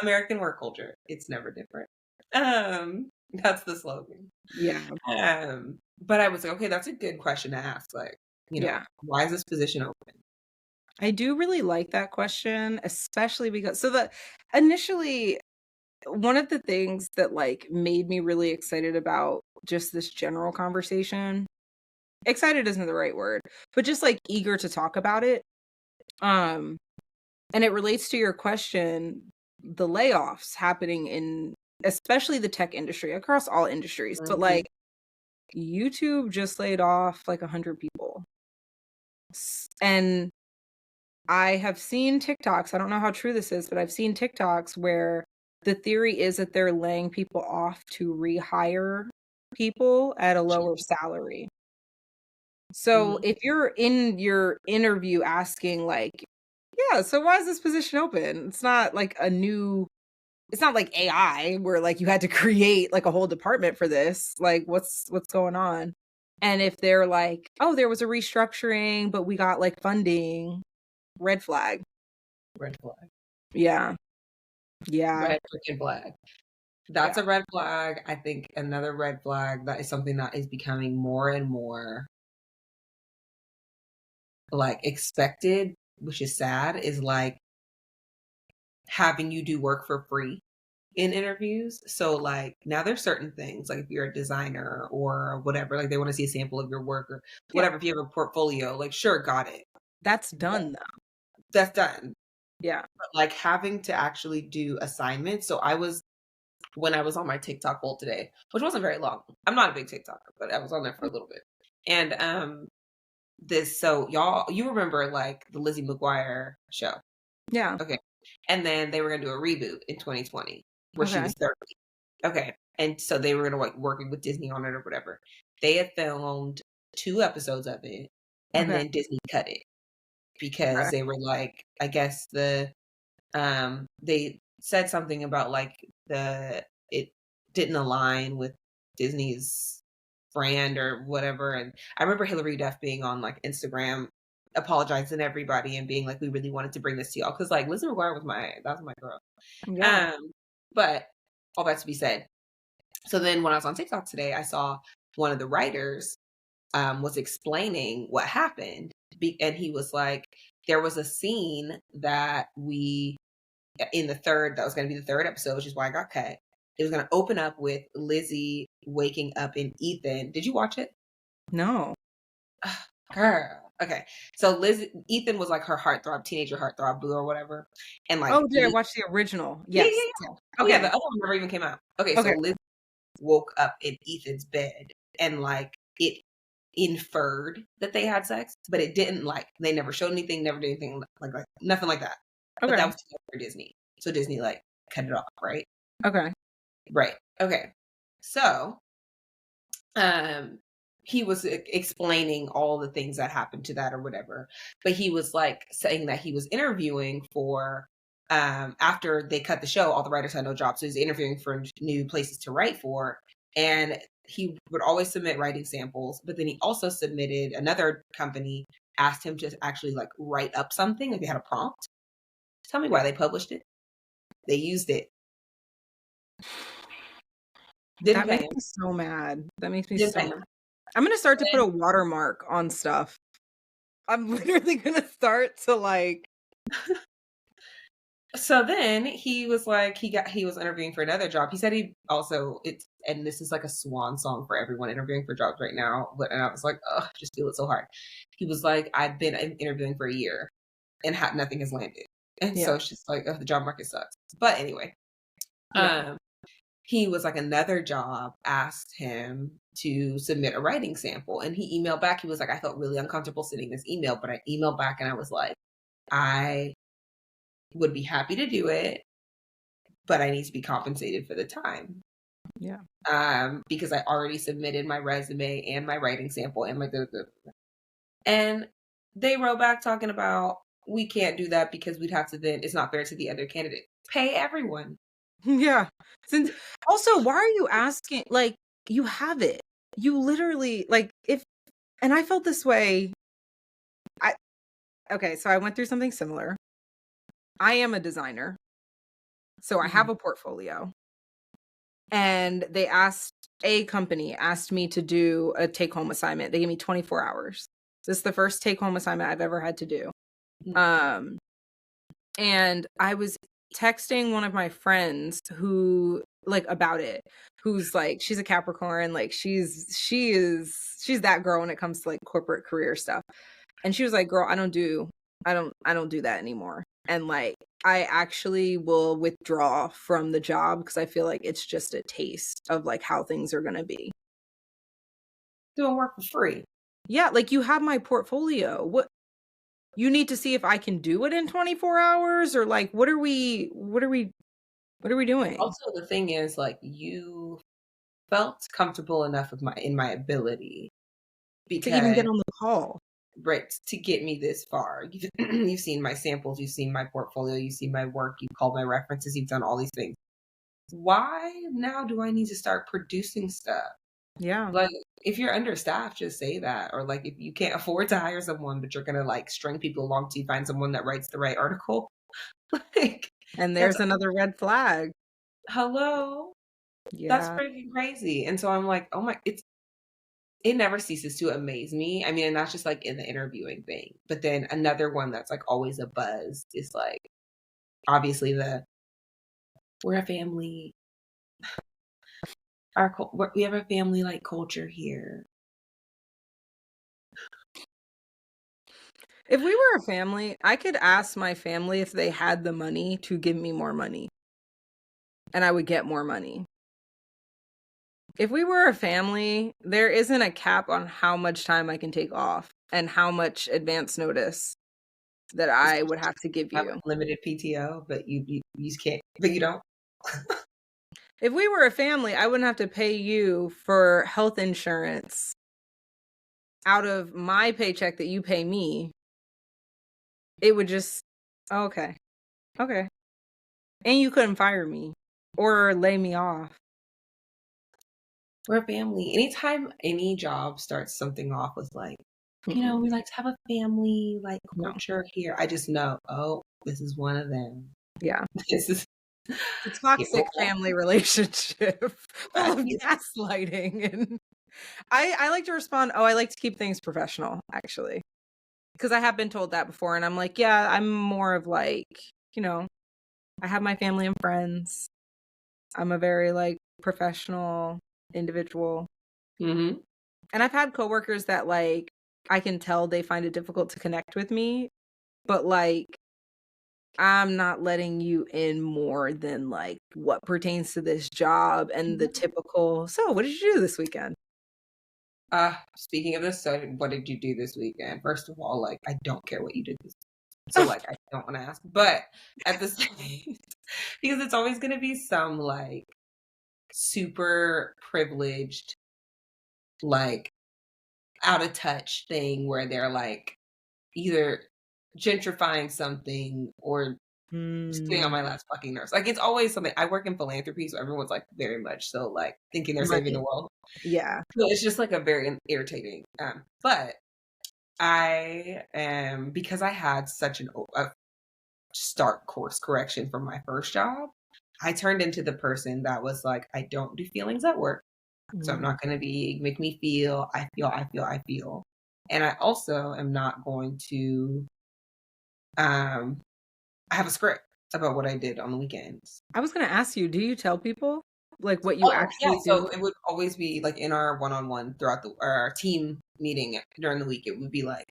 American work culture. It's never different. That's the slogan. yeah, But I was like, okay, that's a good question to ask. Like, yeah. why is this position open? I do really like that question, especially because initially one of the things that like made me really excited about just this general conversation. Excited isn't the right word, but just like eager to talk about it. Um and it relates to your question, the layoffs happening in especially the tech industry across all industries. But Mhm. like YouTube just laid off like 100 people. And I have seen TikToks, I don't know how true this is, but I've seen TikToks where the theory is that they're laying people off to rehire people at a lower salary. So Mhm. if you're in your interview asking like, yeah, so why is this position open? It's not like AI where like you had to create like a whole department for this. Like what's going on? And if they're like, oh, there was a restructuring, but we got like funding, red flag. Red flag. Yeah. Yeah. Red freaking flag. That's Yeah. a red flag. I think another red flag that is something that is becoming more and more like expected, which is sad, is like having you do work for free in interviews. So like now there's certain things like if you're a designer or whatever, like they want to see a sample of your work or Yeah. whatever. If you have a portfolio, like sure, got it. That's done though. That's done. Yeah. But like having to actually do assignments. So when I was on my TikTok poll today, which wasn't very long. I'm not a big TikToker, but I was on there for a little bit. And y'all you remember like the Lizzie McGuire show. Yeah. Okay. And then they were gonna do a reboot in 2020 where she Okay. was 30. Okay. And so they were gonna like working with Disney on it or whatever. They had filmed 2 episodes of it and Okay. then Disney cut it because Okay. they were like, I guess they said something about like it didn't align with Disney's brand or whatever. And I remember Hillary Duff being on like Instagram apologizing to everybody and being like, we really wanted to bring this to y'all because like Lizzie McGuire was my girl. Yeah. But all that to be said. So then when I was on TikTok today, I saw one of the writers was explaining what happened. And he was like, there was a scene that we in that was going to be the third episode, which is why I got cut. It was gonna open up with Lizzie waking up in Ethan. Did you watch it? No. Girl. Okay. So Ethan was like her heartthrob, teenager heartthrob boo or whatever. And like Oh, did I watch the original? yeah, yeah, Yes. yeah. Oh yeah, the Okay. other one never even came out. Okay, so Okay. Liz woke up in Ethan's bed and like it inferred that they had sex, but it didn't like they never showed anything, never did anything like nothing like that. But that Okay. was too much for Disney. So Disney like cut it off, right? Okay. Right. Okay. So um he was explaining all the things that happened to that or whatever, but he was like saying that he was interviewing for after they cut the show, all the writers had no job, so he's interviewing for new places to write for. And he would always submit writing samples, but then he also submitted, another company asked him to actually like write up something, like they had a prompt. Tell me why they published it. They used it. Didn't That pay makes him. me so mad. That makes me Didn't so pay mad. him. I'm gonna start to put a watermark on stuff. I'm literally gonna start to like. So then he was like, he was interviewing for another job. He said he also, and this is like a swan song for everyone interviewing for jobs right now. And I was like, oh, just feel it so hard. He was like, I've been interviewing for a year and nothing has landed. And Yeah. so it's just like, oh, the job market sucks. But anyway, Yeah. he was like, another job asked him to submit a writing sample. And he emailed back. He was like, I felt really uncomfortable sending this email, but I emailed back and I was like, I would be happy to do it, but I need to be compensated for the time. Yeah. Because I already submitted my resume and my writing sample and my and they wrote back talking about we can't do that because we'd have to then it's not fair to the other candidate. Pay everyone. Yeah. Since also, why are you asking? Like, you have it. You literally like if, and I felt this way. Okay, so I went through something similar. I am a designer, so I Mhm. have a portfolio, and a company asked me to do a take home assignment. They gave me 24 hours. This is the first take home assignment I've ever had to do. Mhm. Um, and I was texting one of my friends who like about it, who's like she's a Capricorn, like she's that girl when it comes to like corporate career stuff. And she was like, "Girl, I don't do that anymore." And like I actually will withdraw from the job because I feel like it's just a taste of like how things are going to be. Doing work for free. Yeah, like you have my portfolio. What you need to see if I can do it in 24 hours or like what are we doing? Also, the thing is, like, you felt comfortable enough with my ability To even because get on the call. right to get me this far. You've seen my samples, you've seen my portfolio, you've seen my work, you've called my references, you've done all these things. Why now do I need to start producing stuff? Yeah. Like, if you're understaffed, just say that. Or like, if you can't afford to hire someone, but you're gonna like string people along till you find someone that writes the right article, like And that's there's another red flag. hello. That's Yeah. freaking crazy. And so I'm like, oh my, it never ceases to amaze me. I mean, and that's just like in the interviewing thing. But then another one that's like always a buzz is like obviously the we're a family. We have a family like culture here. If we were a family, I could ask my family if they had the money to give me more money, and I would get more money. If we were a family, there isn't a cap on how much time I can take off and how much advance notice that I would have to give Have you. limited PTO, but you just can't, but you don't. If we were a family, I wouldn't have to pay you for health insurance out of my paycheck that you pay me. It would just, okay, okay. And you couldn't fire me or lay me off. We're a family. Anytime any job starts something off with like, Mm-mm. we like to have a family like No. culture here. I just know, oh, this is one of them. Yeah. This is It's yeah, toxic family relationship full of yeah. gaslighting. And I like to respond, oh, I like to keep things professional, actually. Because I have been told that before, and I'm like, yeah, I'm more of like, you know, I have my family and friends. I'm a very like professional individual. Mm-hmm. And I've had coworkers that like I can tell they find it difficult to connect with me, but like I'm not letting you in more than like what pertains to this job and the typical, so what did you do this weekend? Speaking of this, so what did you do this weekend? First of all, like, I don't care what you did this. So, like, I don't want to ask. But at the same, because it's always going to be some like super privileged, like out of touch thing where they're like either gentrifying something or just getting on Hmm. my last fucking nerves. Like, it's always something. I work in philanthropy, so everyone's like very much so like thinking they're saving the Money. world. Yeah. So it's just like a very irritating. But I am, because I had such a stark course correction from my first job. I turned into the person that was like, I don't do feelings at work. So I'm Mm. not going to make me feel, I feel. And I also am not going to, um, I have a script about what I did on the weekends. I was gonna ask you, do you tell people like what you Oh, yeah. actually do? So it would always be like in our one-on-one throughout our team meeting during the week, it would be like,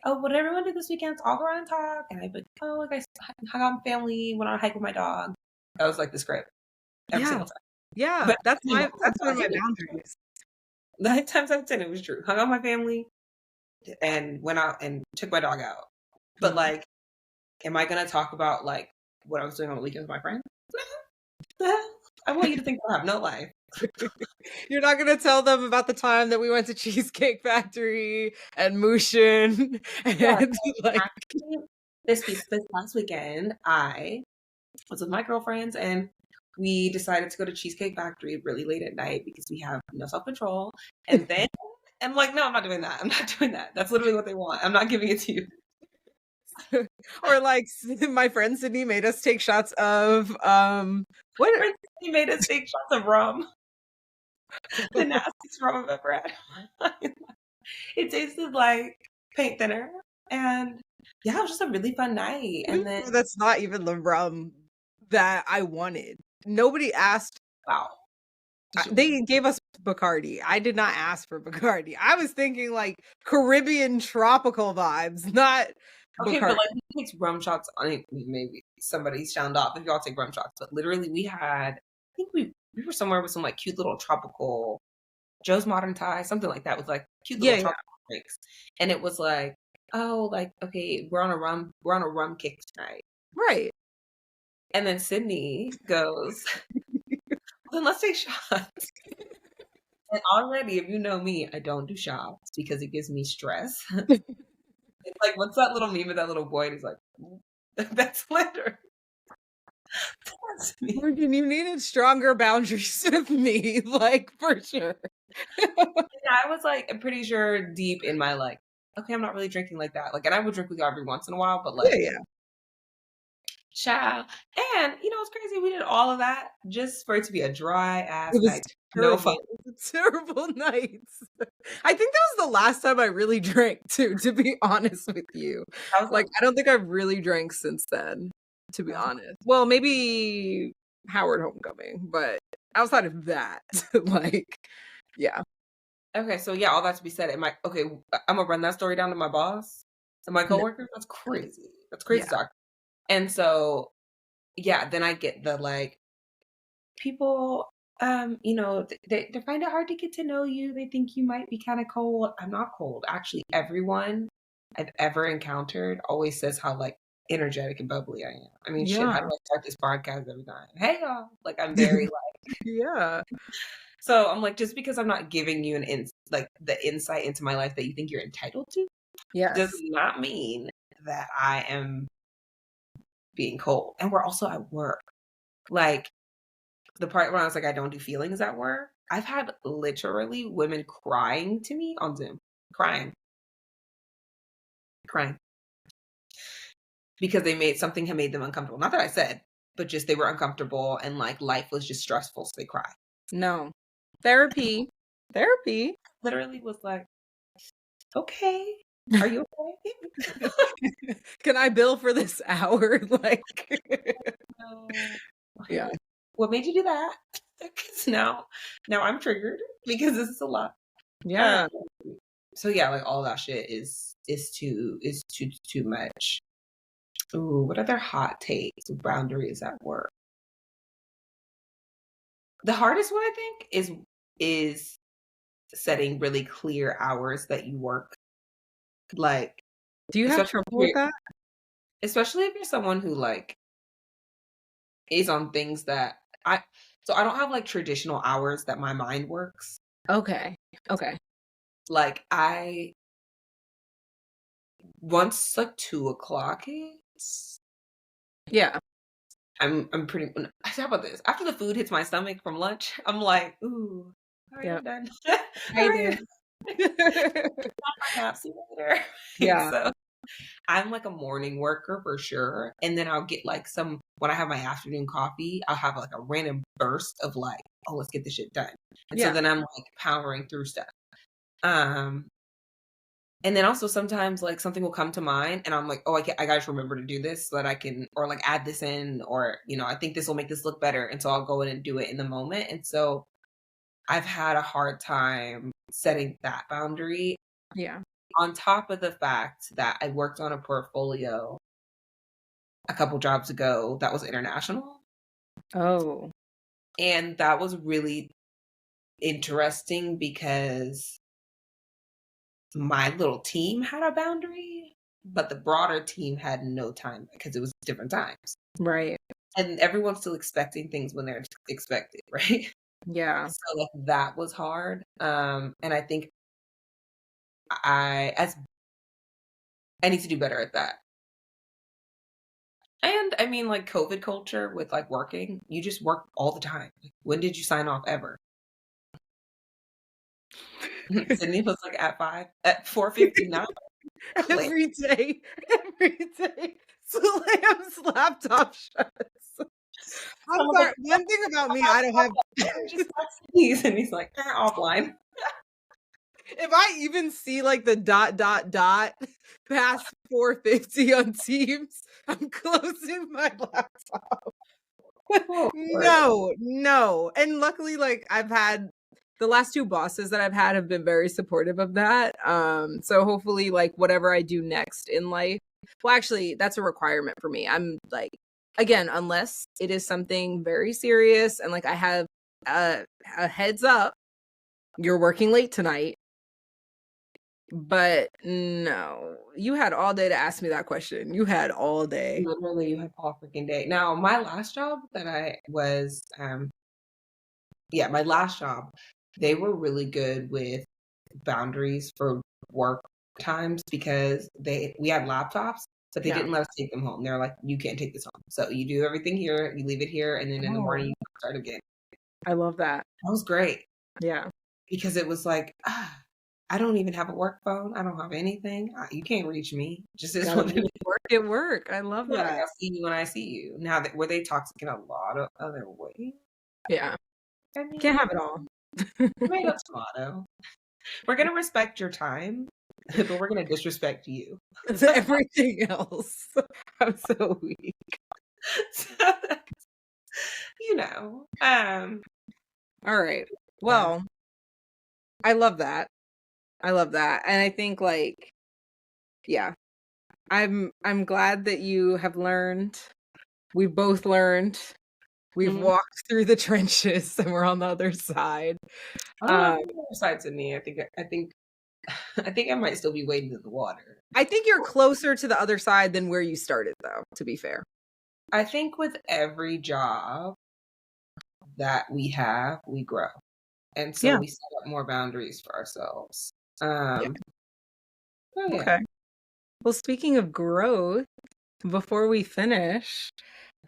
oh, what did everyone do this weekend? I'll go around and talk. And I'd be like, oh, like I hung out with family, went on a hike with my dog. That was like the script every Yeah. single time. Yeah, But that's you know, that's one of my boundaries. 9 times out of 10, it was true. Hung out with my family and went out and took my dog out. But Mhm. like, am I gonna talk about like what I was doing on the weekend with my friends? The hell? I want you to think I have no life. You're not gonna tell them about the time that we went to Cheesecake Factory and Mushin Yeah, and like actually, this last weekend, I was with my girlfriends and we decided to go to Cheesecake Factory really late at night because we have no self control. And then I'm like, no, I'm not doing that. I'm not doing that. That's literally what they want. I'm not giving it to you. or like my friend Sydney made us take shots of what Friends, he made us take shots of rum, the nastiest rum I've ever had. It tasted like paint thinner, and yeah, it was just a really fun night. And then that's not even the rum that I wanted. Nobody asked. wow, They gave us Bacardi. I did not ask for Bacardi. I was thinking like Caribbean tropical vibes, not okay, but Bacardi. like we take rum shots. I mean, maybe somebody's sound off if y'all take rum shots, but literally we had. I think we were somewhere with some like cute little tropical Joe's Modern Thai, something like that, with like cute Yeah, little yeah. tropical drinks, and it was like, oh, like okay, we're on a rum kick tonight. Right. And then Sydney goes, then let's take shots. And already, if you know me, I don't do shots because it gives me stress. It's like, what's that little meme of that little boy? And he's like, that's literally that's me. Morgan, you needed stronger boundaries with me, like for sure. And I was like, I'm pretty sure deep in my like, okay, I'm not really drinking like that. Like, and I would drink with you every once in a while, but Yeah, like, yeah. child. And you know, it's crazy. We did all of that just for it to be a dry It ass was night. No fun. terrible. It was a terrible night. I think that was the last time I really drank too, to be honest with you. That was Like, I don't think I've really drank since then, to be the honest. Well, maybe Howard Homecoming, but outside of that, like, yeah. okay. So yeah, all that to be said, am I okay? I'm gonna run that story down to my boss and my No, coworkers. That's crazy. That's crazy yeah. talk. And so yeah, then I get the like people you know they find it hard to get to know you. They think you might be kind of cold. I'm not cold. Actually, everyone I've ever encountered always says how like energetic and bubbly I am. I mean, shit, how Yeah. do I start this podcast every time? Hey y'all. Like I'm very like Yeah. so I'm like just because I'm not giving you like the insight into my life that you think you're entitled to does Yes. not mean that I am being cold. And we're also at work. Like the part where I was like, I don't do feelings at work. I've had literally women crying to me on Zoom, crying, crying because they made something had made them uncomfortable. Not that I said, but just they were uncomfortable and like life was just stressful, so they cry. No. Therapy. Therapy. Literally was like, okay, are you okay? Can I bill for this hour? Like, No. yeah. what made you do that? Because now I'm triggered because this is a lot. Um, Yeah. so yeah, like all that shit is too much. Ooh, what other hot takes, boundaries at work? The hardest one I think is setting really clear hours that you work. Like, Do you have especially trouble if with you're, that? especially if you're someone who like is on things that I so I don't have like traditional hours that my mind works. Okay. Okay. Like I once like 2 o'clock hits, Yeah. I'm pretty how about this? After the food hits my stomach from lunch, I'm like, ooh, all right, Yeah. I'm done. All I right, do. my nap, see you later. Yeah. So I'm like a morning worker for sure. And then I'll get like when I have my afternoon coffee, I'll have like a random burst of like, oh, let's get this shit done. And so Yeah. then I'm like powering through stuff. Um, and then also sometimes like something will come to mind and I'm like, oh, I gotta just remember to do this so that I can, or like add this in, or, I think this will make this look better. And so I'll go in and do it in the moment. And so I've had a hard time setting that boundary Yeah. on top of the fact that I worked on a portfolio a couple jobs ago that was international. Oh. And that was really interesting because my little team had a boundary, but the broader team had no time because it was different times. Right. And everyone's still expecting things when they're expected, right? Yeah. So like that was hard. And I think I need to do better at that. And I mean like COVID culture with like working, you just work all the time. Like, when did you sign off ever? Sydney was like at 4:59. Click. Every day. Every day. Slam's laptop shuts. I'm Someone's like, sorry. One thing about me, I don't have just sneeze, and he's like, offline. if I even see like the dot dot dot past 450 on Teams, I'm closing my laptop. Oh, Lord. No, no. And luckily, like I've had the last two bosses that I've had have been very supportive of that. So hopefully, like whatever I do next in life, well, actually, that's a requirement for me. I'm like, again, unless it is something very serious and like I have a heads up, you're working late tonight. But no, you had all day to ask me that question. You had all day. Literally, you have all freaking day. Now, my last job that I was, my last job, they were really good with boundaries for work times because we had laptops, but they Yeah. didn't let us take them home. They're like, you can't take this home. So you do everything here, you leave it here, and then in the Oh, morning you start again. I love that. That was great Yeah. because it was like, I don't even have a work phone. I don't have anything. You can't reach me. Just is Gotta what it make is. it work at work. I love Like that. I'll see you when I see you. Now that were they toxic in a lot of other ways? Yeah. I Can't mean, have it all. tomato tomato. We're gonna respect your time, but we're gonna disrespect you. Everything else. I'm so weak. So, you know. All right. Yeah. Well, I love that. I love that. And I think like, yeah, I'm glad that you have learned. We've both learned. We've Mhm. walked through the trenches and we're on the other side. I don't know Um, if the other side to me. I think I might still be wading in the water. I think you're closer to the other side than where you started though, to be fair. I think with every job that we have, we grow. And so Yeah. we set up more boundaries for ourselves. Yeah. Oh yeah. Okay. Well, speaking of growth, before we finish,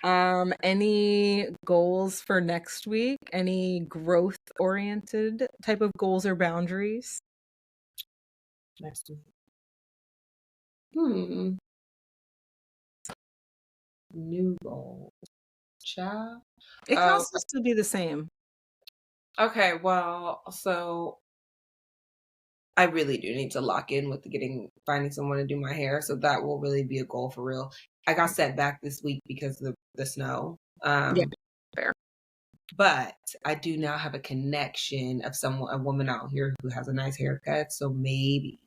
any goals for next week? Any growth oriented type of goals or boundaries? Next week. Hmm. New goal. Child. It can Oh, also still be the same. okay. Well, so I really do need to lock in with finding someone to do my hair. So that will really be a goal for real. I got set back this week because of the snow. Yeah, fair. But I do now have a connection of a woman out here who has a nice haircut. So maybe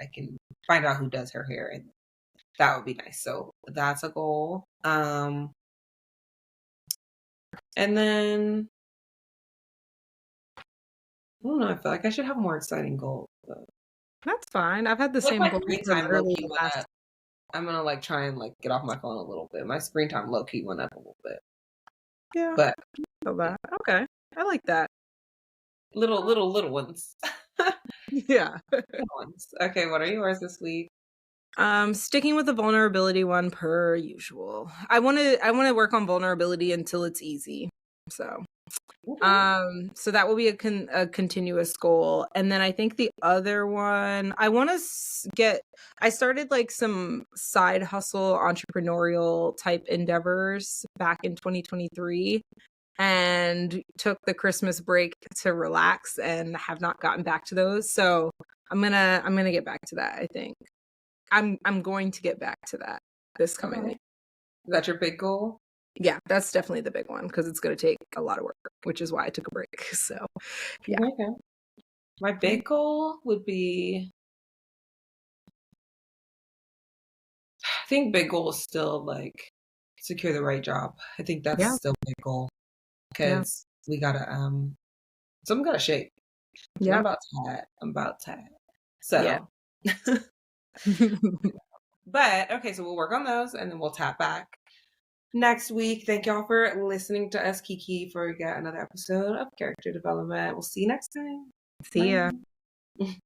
I can find out who does her hair, and that would be nice. So that's a goal. And then I don't know. I feel like I should have more exciting goals. Though. That's fine. I've had the Like same my goal screen for time low literally key the went past. up. I'm gonna like try and like get off my phone a little bit. My screen time low key went up a little bit, Yeah, but feel that. Okay, I like that. little ones. Yeah. Little ones. Okay, what are yours this week? Sticking with the vulnerability one per usual. I want to work on vulnerability until it's easy. So, Okay. so that will be a continuous goal. And then I think the other one, I want to I started like some side hustle entrepreneurial type endeavors back in 2023 and took the Christmas break to relax and have not gotten back to those. So, I'm going to get back to that, I think. I'm going to get back to that this coming Okay. week. Is that your big goal? Yeah, that's definitely the big one because it's going to take a lot of work, which is why I took a break. So, yeah. Okay. My big goal would be, I think big goal is still like secure the right job. I think that's Yeah. still big goal Yeah. because we gotta something gotta shake. And I'm Yep. about to. I'm about to. Yeah. So, but okay, so we'll work on those and then we'll tap back next week. Thank y'all for listening to us, Kiki, for yet another episode of Character Development. We'll see you next time. See ya. Bye.